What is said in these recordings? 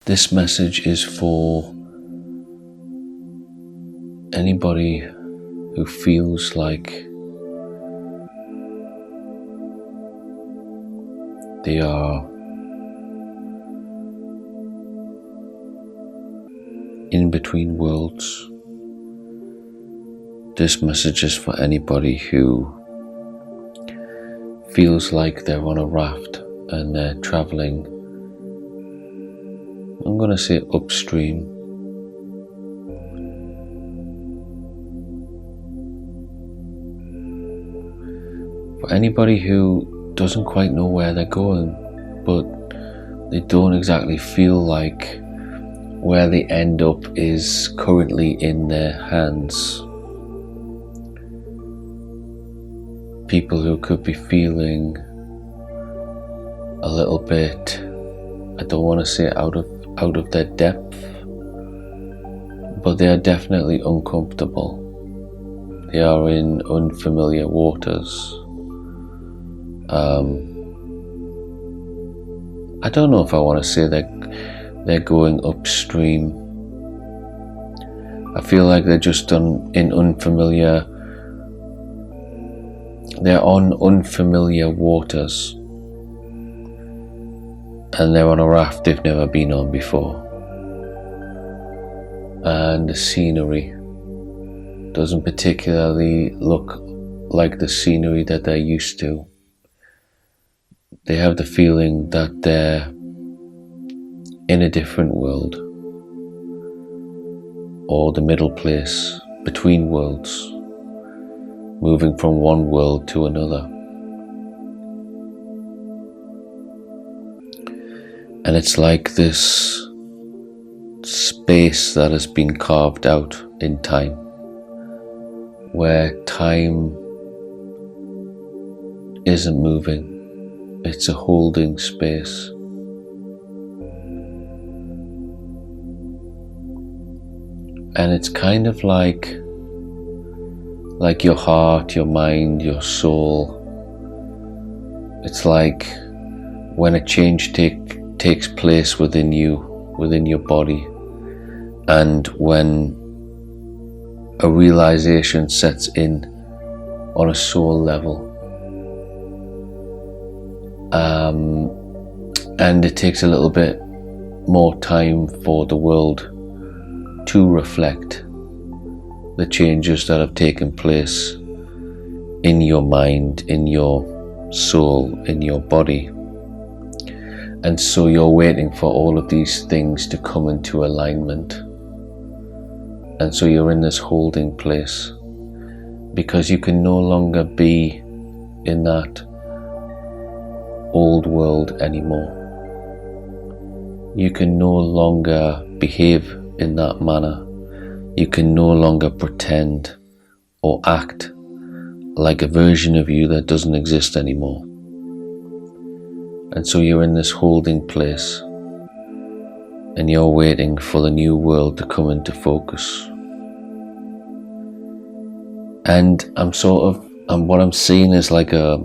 This message is for anybody who feels like they are in between worlds. This message is for anybody who feels like they're on a raft and they're traveling, I'm going to say upstream. For anybody who doesn't quite know where they're going, but they don't exactly feel like where they end up is currently in their hands. People who could be feeling a little bit, I don't want to say out of their depth, but they are definitely uncomfortable. They are in unfamiliar waters. I don't know if I want to say they're going upstream. I feel like they're just they're on unfamiliar waters, and they're on a raft they've never been on before, and the scenery doesn't particularly look like the scenery that they're used to. They have the feeling that they're in a different world, or the middle place between worlds, moving from one world to another. And it's like this space that has been carved out in time, where time isn't moving, it's a holding space. And it's kind of like your heart, your mind, your soul. It's like when a change takes place within you, within your body, and when a realization sets in on a soul level. And it takes a little bit more time for the world to reflect the changes that have taken place in your mind, in your soul, in your body. And so you're waiting for all of these things to come into alignment. And so you're in this holding place because you can no longer be in that old world anymore. You can no longer behave in that manner. You can no longer pretend or act like a version of you that doesn't exist anymore. And so you're in this holding place and you're waiting for the new world to come into focus. And what I'm seeing is like a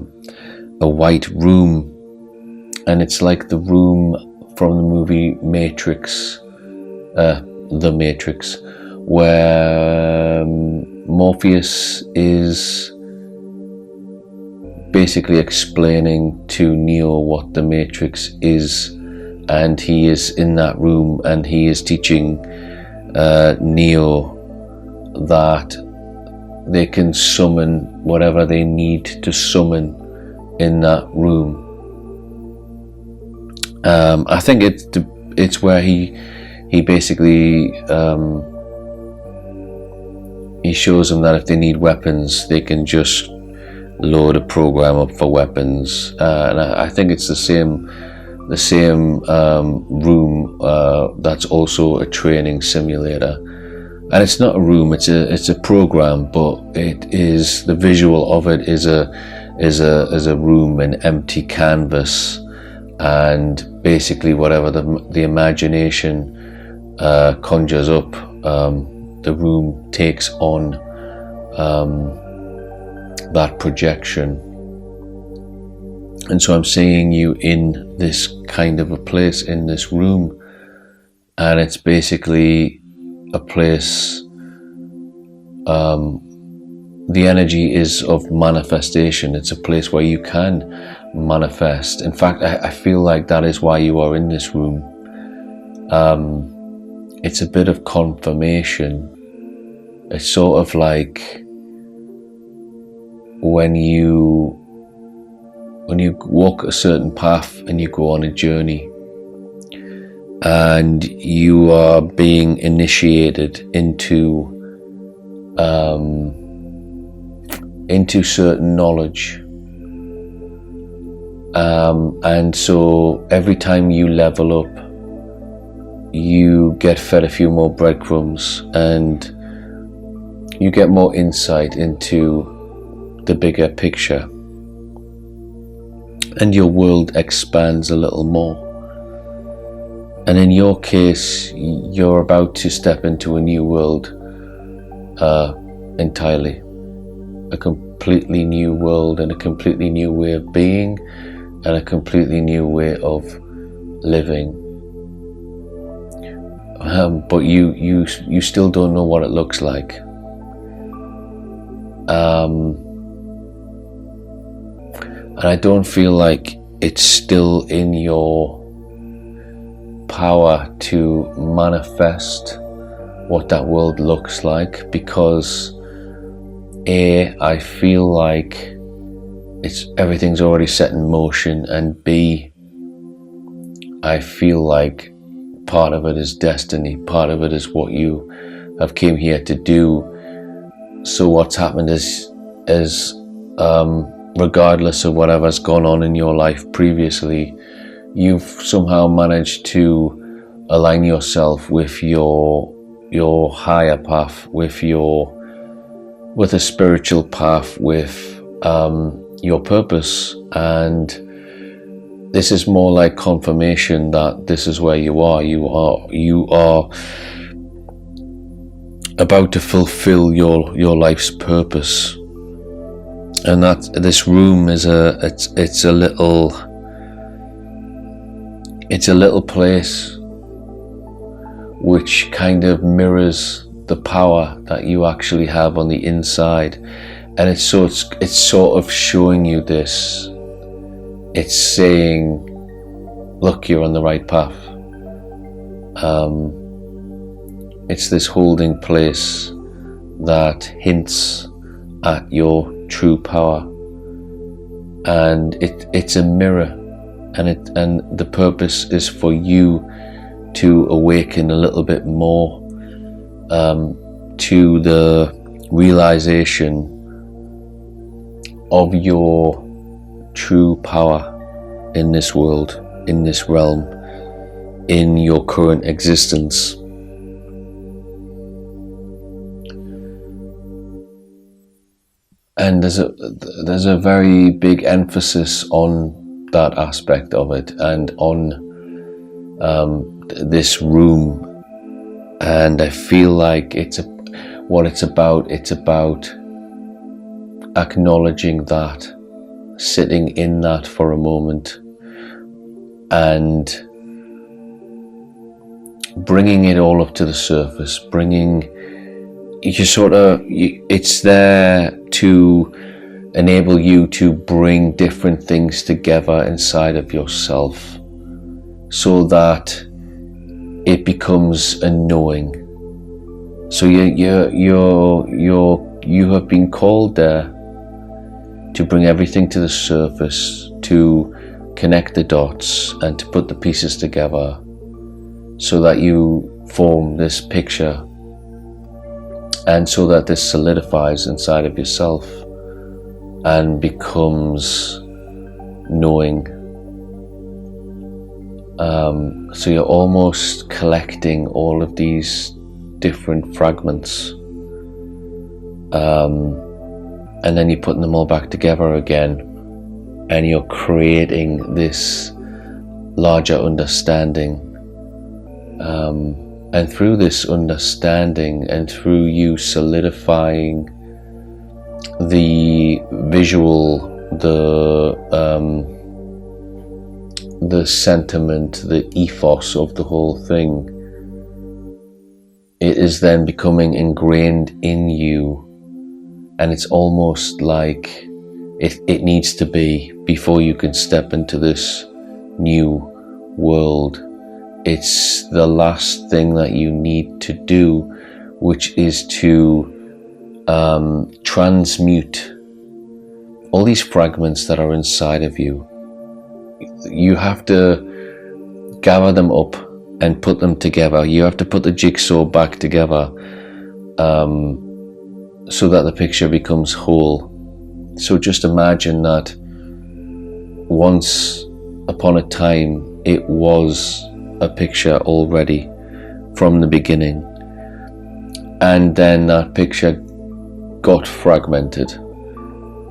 white room, and it's like the room from the movie Matrix, The Matrix, where Morpheus is basically explaining to Neo what the Matrix is, and he is in that room and he is teaching Neo that they can summon whatever they need to summon in that room. I think it's where he basically he shows them that if they need weapons, they can just load a program up for weapons, and I think it's the same room that's also a training simulator. And it's not a room; it's a program, but it is the visual of it is a room, an empty canvas, and basically whatever the imagination conjures up, the room takes on that projection. And so I'm seeing you in this kind of a place, in this room, and it's basically a place, the energy is of manifestation. It's a place where you can manifest. In fact, I feel like that is why you are in this room. It's a bit of confirmation. It's sort of like when you walk a certain path and you go on a journey, and you are being initiated into certain knowledge, and so every time you level up, you get fed a few more breadcrumbs and you get more insight into the bigger picture, and your world expands a little more. And in your case, you're about to step into a new world entirely. A completely new world, and a completely new way of being, and a completely new way of living. But you still don't know what it looks like. And I don't feel like it's still in your power to manifest what that world looks like, because A, I feel like everything's already set in motion, and B, I feel like part of it is destiny, part of it is what you have came here to do. So what's happened is regardless of whatever's gone on in your life previously, you've somehow managed to align yourself with your higher path, with a spiritual path, with your purpose. And this is more like confirmation that this is where you are. You are about to fulfill your life's purpose, and that this room is it's a little place which kind of mirrors the power that you actually have on the inside. And it's sort of showing you this. It's saying, look, you're on the right path. It's this holding place that hints at your true power, and it's a mirror, and the purpose is for you to awaken a little bit more to the realization of your true power in this world, in this realm, in your current existence. And there's a very big emphasis on that aspect of it, and on this room. And I feel like it's about acknowledging that, sitting in that for a moment, and bringing it all up to the surface, it's there to enable you to bring different things together inside of yourself, so that it becomes a knowing. So you have been called there to bring everything to the surface, to connect the dots and to put the pieces together, so that you form this picture, and so that this solidifies inside of yourself and becomes knowing. So you're almost collecting all of these different fragments, and then you're putting them all back together again, and you're creating this larger understanding. And through this understanding, and through you solidifying the visual, the sentiment, the ethos of the whole thing, it is then becoming ingrained in you, and it's almost like it needs to be before you can step into this new world. It's the last thing that you need to do, which is to transmute all these fragments that are inside of you. You have to gather them up and put them together. You have to put the jigsaw back together so that the picture becomes whole. So just imagine that once upon a time it was a picture already from the beginning, and then that picture got fragmented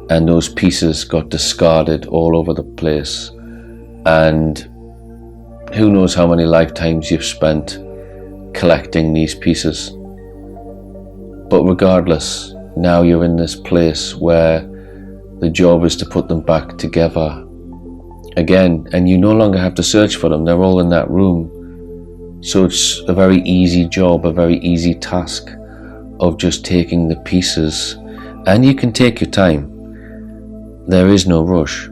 and those pieces got discarded all over the place, and who knows how many lifetimes you've spent collecting these pieces. But regardless, now you're in this place where the job is to put them back together again, and you no longer have to search for them. They're all in that room. So it's a very easy job, a very easy task of just taking the pieces, and you can take your time. There is no rush.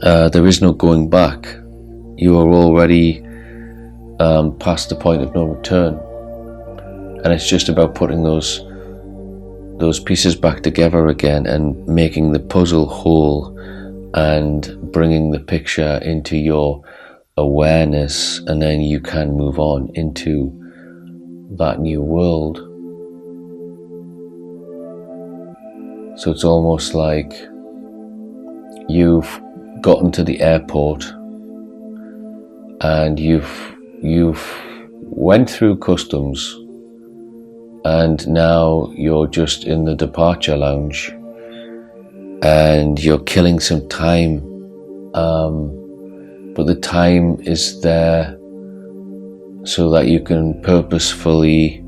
There is no going back. You are already past the point of no return, and it's just about putting those pieces back together again and making the puzzle whole and bringing the picture into your awareness, and then you can move on into that new world. So it's almost like you've gotten to the airport and you've went through customs, and now you're just in the departure lounge and you're killing some time, but the time is there so that you can purposefully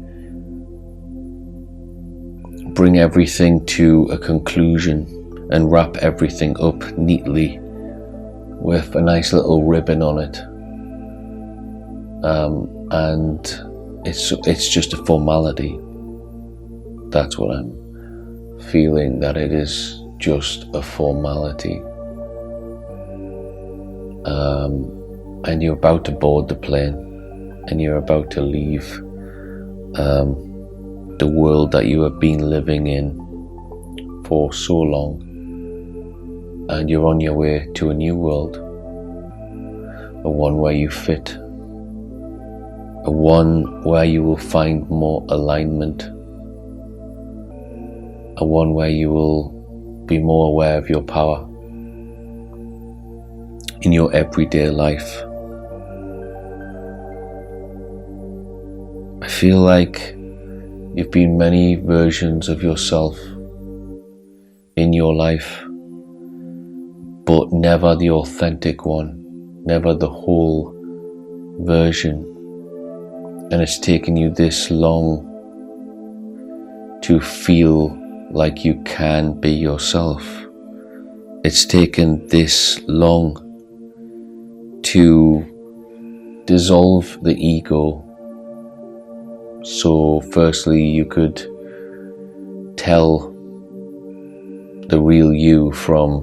bring everything to a conclusion and wrap everything up neatly with a nice little ribbon on it, and it's just a formality. That's what I'm feeling, that it is just a formality. And you're about to board the plane, and you're about to leave the world that you have been living in for so long, and you're on your way to a new world, a one where you fit, a one where you will find more alignment, a one where you will be more aware of your power in your everyday life. I feel like you've been many versions of yourself in your life, but never the authentic one, never the whole version. And it's taken you this long to feel like you can be yourself. It's taken this long to dissolve the ego, so firstly you could tell the real you from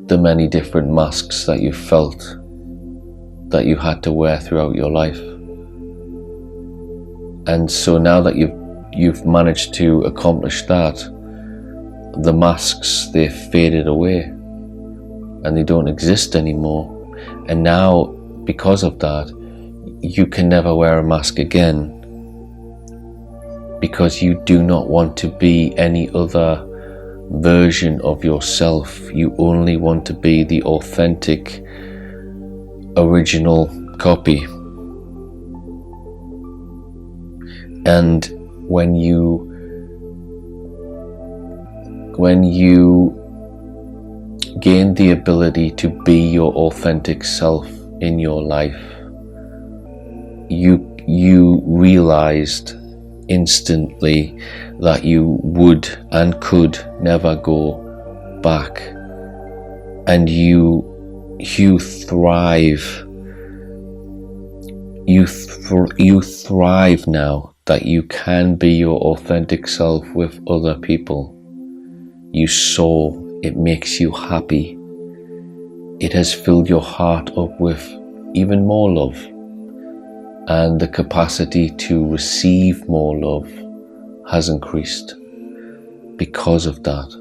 the many different masks that you felt that you had to wear throughout your life. And so now that you've managed to accomplish that, the masks, they've faded away and they don't exist anymore. And now, because of that, you can never wear a mask again, because you do not want to be any other version of yourself. You only want to be the authentic, original copy. And when you gain the ability to be your authentic self in your life, you realized instantly that you would and could never go back, and you thrive. you thrive now that you can be your authentic self with other people. You soar. It makes you happy. It has filled your heart up with even more love, and the capacity to receive more love has increased because of that.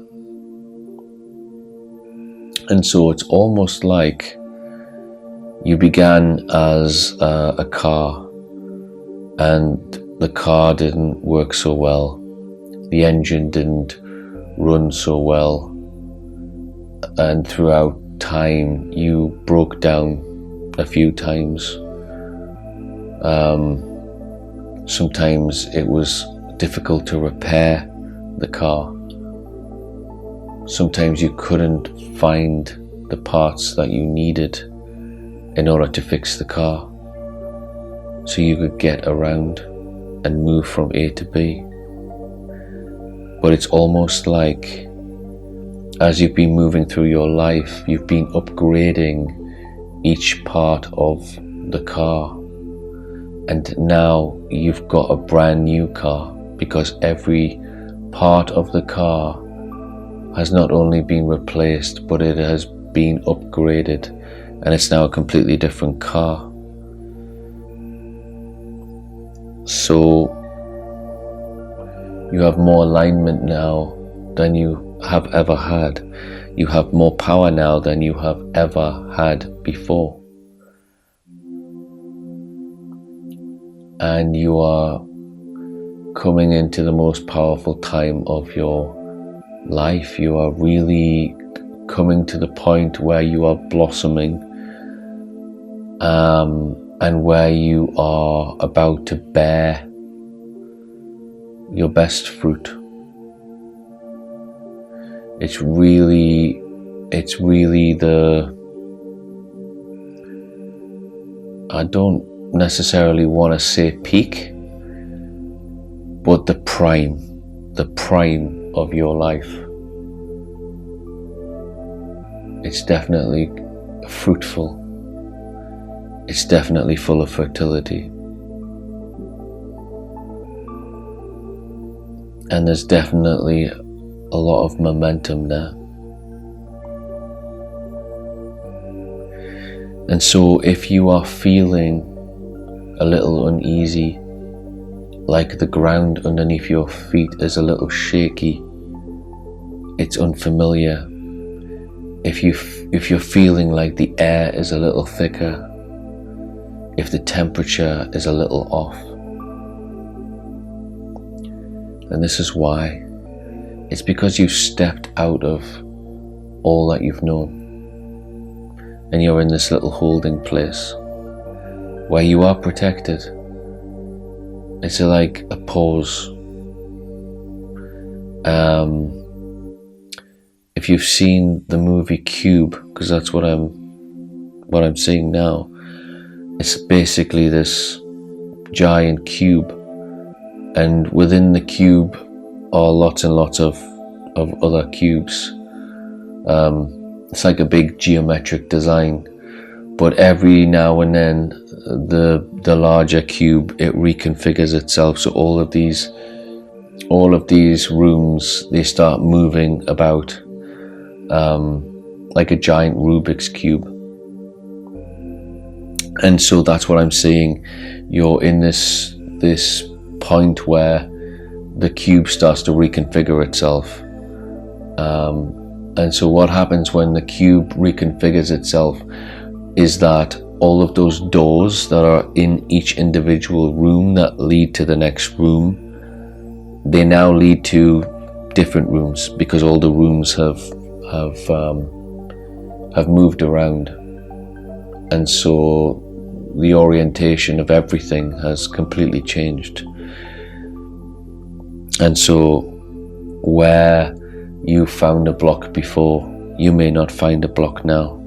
And so it's almost like you began as a car, and the car didn't work so well. The engine didn't run so well, and throughout time you broke down a few times. Sometimes it was difficult to repair the car. Sometimes you couldn't find the parts that you needed in order to fix the car, so you could get around and move from A to B. But it's almost like, as you've been moving through your life, you've been upgrading each part of the car, and now you've got a brand new car, because every part of the car has not only been replaced, but it has been upgraded, and it's now a completely different car. So you have more alignment now than you have ever had. You have more power now than you have ever had before. And you are coming into the most powerful time of your life. You are really coming to the point where you are blossoming, and where you are about to bear your best fruit. It's really the, I don't necessarily want to say peak, but the prime of your life. It's definitely fruitful. It's definitely full of fertility. And there's definitely a lot of momentum there. And so if you are feeling a little uneasy, like the ground underneath your feet is a little shaky, it's unfamiliar, if you're feeling like the air is a little thicker, if the temperature is a little off, and this is why. It's because you've stepped out of all that you've known, and you're in this little holding place where you are protected. It's like a pause. If you've seen the movie Cube, because that's what I'm seeing now, it's basically this giant cube, and within the cube are lots and lots of other cubes. It's like a big geometric design, but every now and then the larger cube, it reconfigures itself. So all of these rooms, they start moving about like a giant Rubik's cube. And so that's what I'm saying. You're in this point where the cube starts to reconfigure itself. And so what happens when the cube reconfigures itself is that all of those doors that are in each individual room that lead to the next room, they now lead to different rooms, because all the rooms have moved around. And so the orientation of everything has completely changed. And so where you found a block before, you may not find a block now.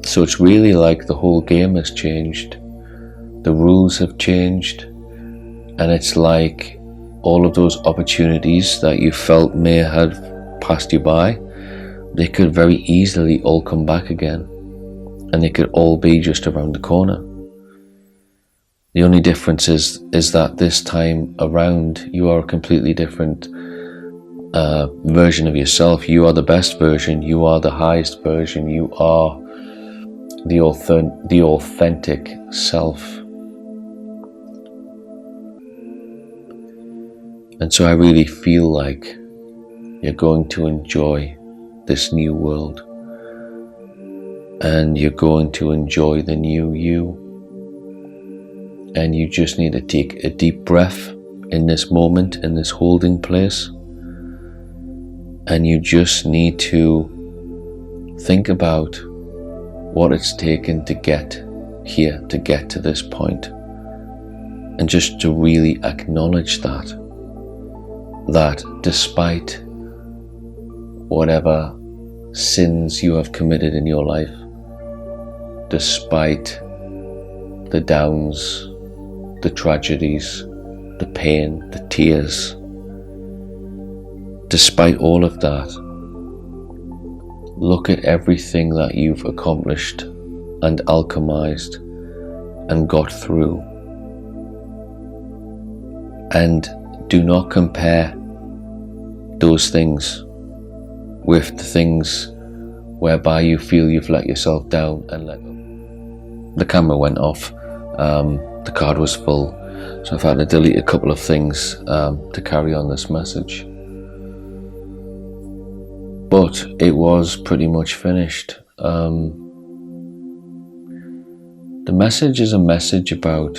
So it's really like the whole game has changed. The rules have changed, and it's like all of those opportunities that you felt may have passed you by, they could very easily all come back again. and they could all be just around the corner. The only difference is that this time around you are a completely different version of yourself. You are the best version, you are the highest version, you are the authentic self. And so I really feel like you're going to enjoy this new world, and you're going to enjoy the new you. And you just need to take a deep breath in this moment, in this holding place. And you just need to think about what it's taken to get here, to get to this point. And just to really acknowledge that despite whatever sins you have committed in your life, despite the downs, the tragedies, the pain, the tears, despite all of that, look at everything that you've accomplished and alchemized and got through, and do not compare those things with the things whereby you feel you've let yourself down and let go. The camera went off, the card was full, so I've had to delete a couple of things to carry on this message. But it was pretty much finished. The message is a message about,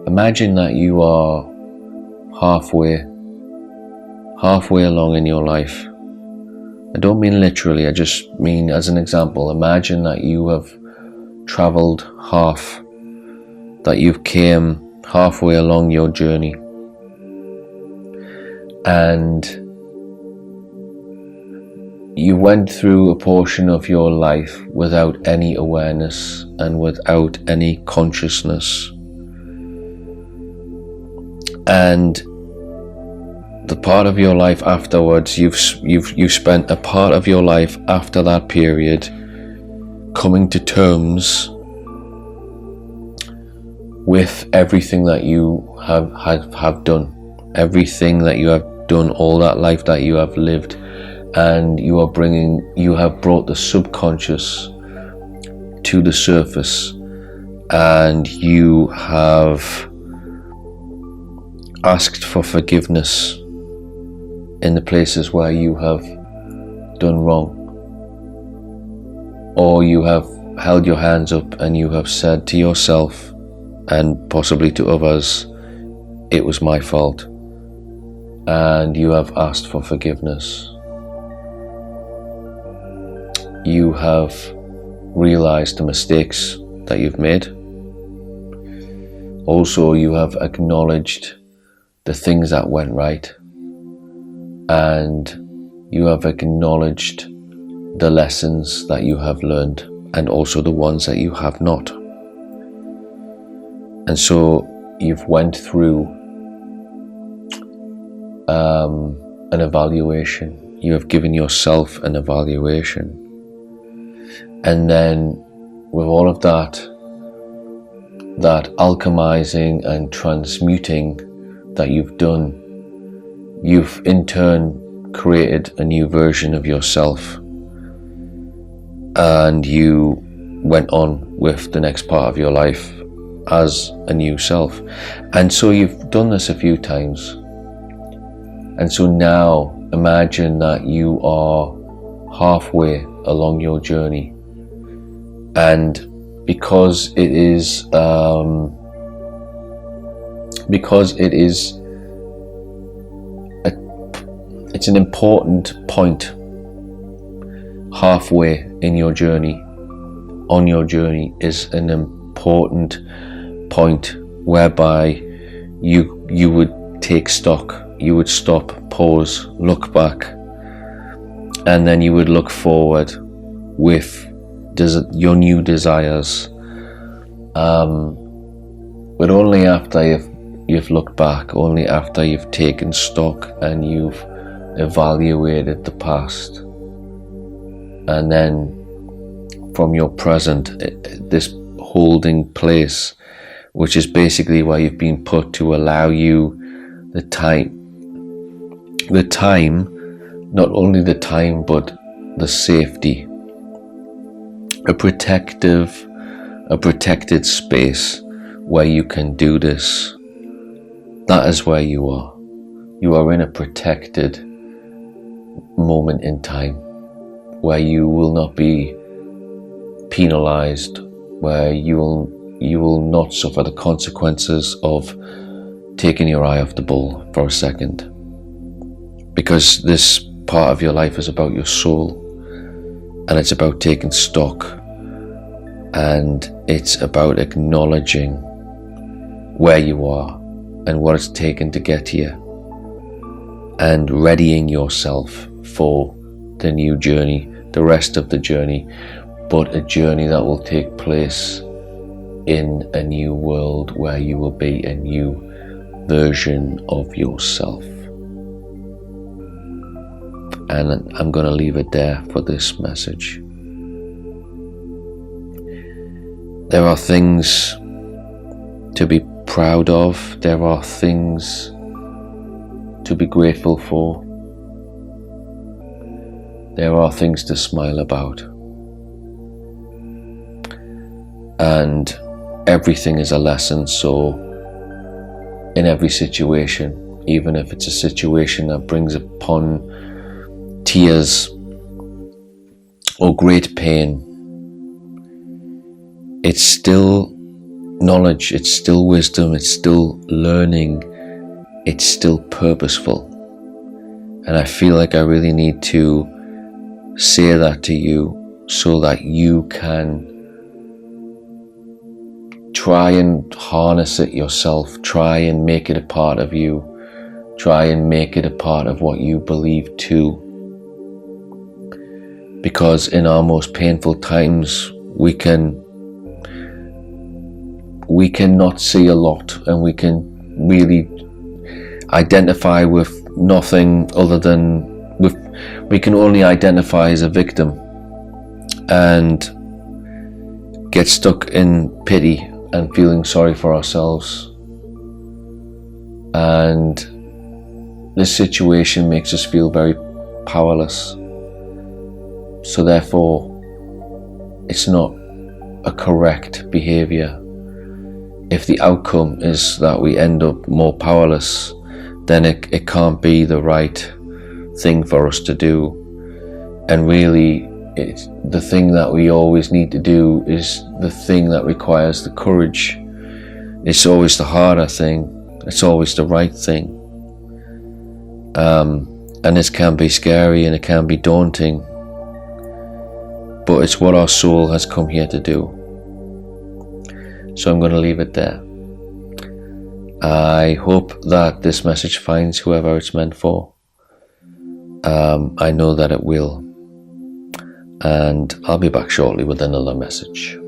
imagine that you are halfway along in your life. I don't mean literally, I just mean as an example. Imagine that you have travelled half, that you've came halfway along your journey, and you went through a portion of your life without any awareness and without any consciousness. And the part of your life afterwards, you've spent a part of your life after that period coming to terms with everything that you have done, everything that you have done, all that life that you have lived, and you have brought the subconscious to the surface, and you have asked for forgiveness in the places where you have done wrong, or you have held your hands up and you have said to yourself and possibly to others, it was my fault, and you have asked for forgiveness. You have realized the mistakes that you've made. Also, you have acknowledged the things that went right, and you have acknowledged the lessons that you have learned, and also the ones that you have not. And so you've went through an evaluation. You have given yourself an evaluation. And then with all of that alchemizing and transmuting that you've done, you've in turn created a new version of yourself, and you went on with the next part of your life as a new self. And so you've done this a few times, and so now imagine that you are halfway along your journey, and because it is it's an important point halfway in your journey, on your journey is an important point whereby you would take stock, you would stop, pause, look back, and then you would look forward with your new desires, but only after you've looked back, only after you've taken stock and you've evaluated the past, and then from your present, this holding place, which is basically where you've been put to allow you the time, not only the time, but the safety, a protected space where you can do this. That is where you are. You are in a protected moment in time where you will not be penalized, where you will not suffer the consequences of taking your eye off the ball for a second. Because this part of your life is about your soul, and it's about taking stock, and it's about acknowledging where you are and what it's taken to get here, and readying yourself for the new journey, the rest of the journey, but a journey that will take place in a new world where you will be a new version of yourself. And I'm going to leave it there for this message. There are things to be proud of. There are things to be grateful for. There are things to smile about. And everything is a lesson. So in every situation, even if it's a situation that brings upon tears or great pain, it's still knowledge, it's still wisdom, it's still learning, it's still purposeful. And I feel like I really need to say that to you so that you can try and harness it yourself, try and make it a part of you, try and make it a part of what you believe too. Because in our most painful times, we cannot see a lot, and we can really identify with nothing other than we can only identify as a victim and get stuck in pity and feeling sorry for ourselves. And this situation makes us feel very powerless. So therefore, it's not a correct behavior. If the outcome is that we end up more powerless, then it can't be the right thing for us to do. And really, it's the thing that we always need to do is the thing that requires the courage. It's always the harder thing. It's always the right thing. And this can be scary and it can be daunting, but it's what our soul has come here to do. So I'm going to leave it there. I hope that this message finds whoever it's meant for. I know that it will. And I'll be back shortly with another message.